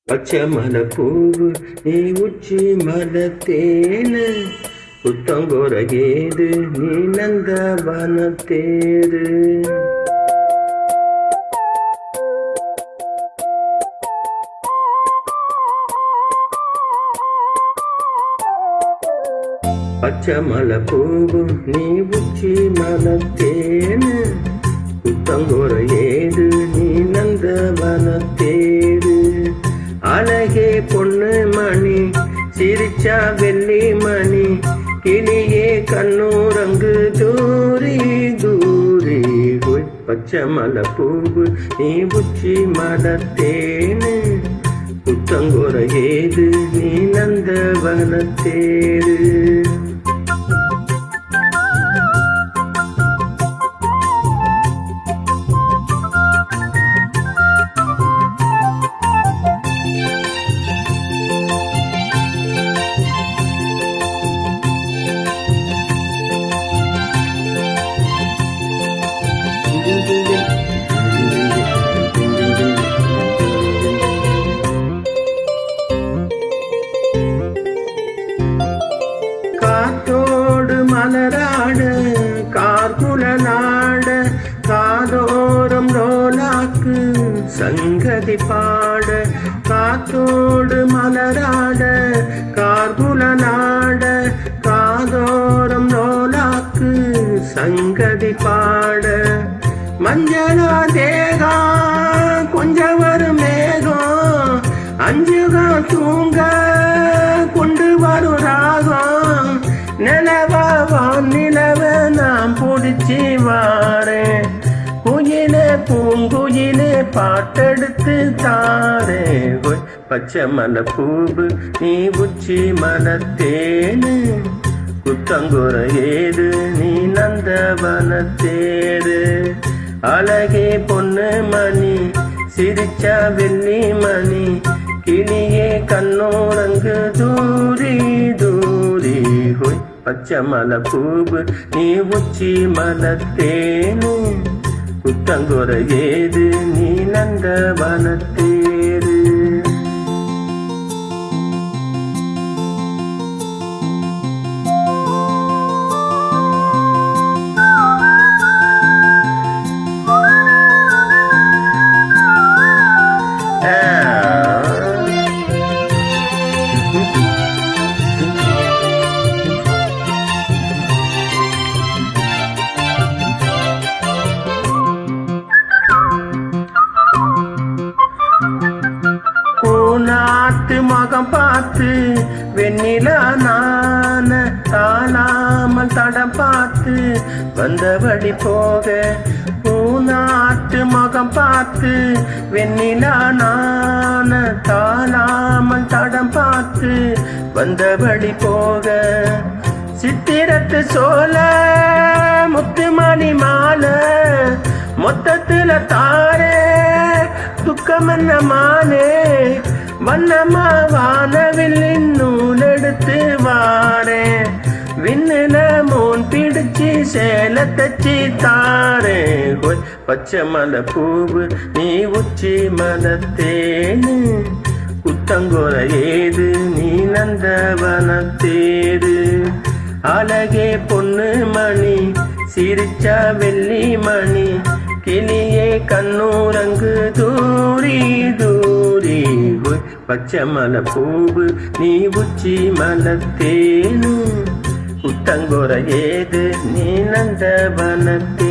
பச்சை மலை பூவு நீ உச்சி மலத்தேனு புத்தங்கோர ஏது நீ நந்தவனத்தேரு. பச்சை மலை பூவு நீ உச்சி மலத்தேனு புத்தங்கோர ஏது நீ நந்தவனத்தேரு. அழகே பொண்ணு மணி சிரிச்சா வெள்ளி மணி கிளியே கண்ணூரங்கு தூரி தூரி. பச்சை மலை பூவு நீ உச்சி மலத்தேனு புத்தங்கோர ஏது நீ நந்தவனத்தேரு. காத்தோடு மலராட கார்குல நாட காதோரம் ரோலாக்கு சங்கதி பாட. காத்தோடு மலராட கார்குல நாட காதோரம் ரோலாக்கு சங்கதி பாட. மஞ்சளா தேகா கொஞ்சம் வரும் மேகம் அஞ்சுகா தூங்க கொண்டு வரும் ராகம். நிலவா நிலவ நாம் பிடிச்சி வாரேன் குயிலே பூங்குயிலே பாட்டெடுத்து தாரே. பச்சை மலை பூவு நீ உச்சி மலத்தேனு புத்தங்கோர ஏது நீ நந்தவனத்தேரு. அழகே பொண்ணு மணி சிரிச்சா வெள்ளி மணி கிளியே கண்ணோரங்கு தூரி தூரி. பச்சை மலை பூவு நீ உச்சி மலத்தேனு புத்தங்கோர ஏது நீ நந்தவனத்தேரு. நாட்டு மகம் பார்த்து வெண்ணிலா நான தாளாமல் தடம் பார்த்து வந்தபடி போக. பூநாட்டு மகம் பார்த்து வெண்ணிலா நான தாளாமல் தடம் பார்த்து வந்தபடி போக. சித்திரத்து சோல முத்துமணி மாலை மொத்தத்துல தாரே துக்கம் என்ன மானே. வண்ணமா வானவில் நூல் எடுத்து வாரே விண்ணுல மூன் பிடிச்சி சேல தச்சி தாரே. பச்சை மலை பூவு நீ உச்சி மலத்தேனு புத்தங்கோர ஏது நீ நந்தவனத்தேரு. அழகே பொண்ணு மணி சிரிச்சா வெள்ளி மணி கிளியே கண்ணூரங்கு தூரி தூரி. பச்சை மலை பூவு நீ உச்சி மலத்தேனு புத்தங்கோர ஏது நீ நந்தவனத்தேரு.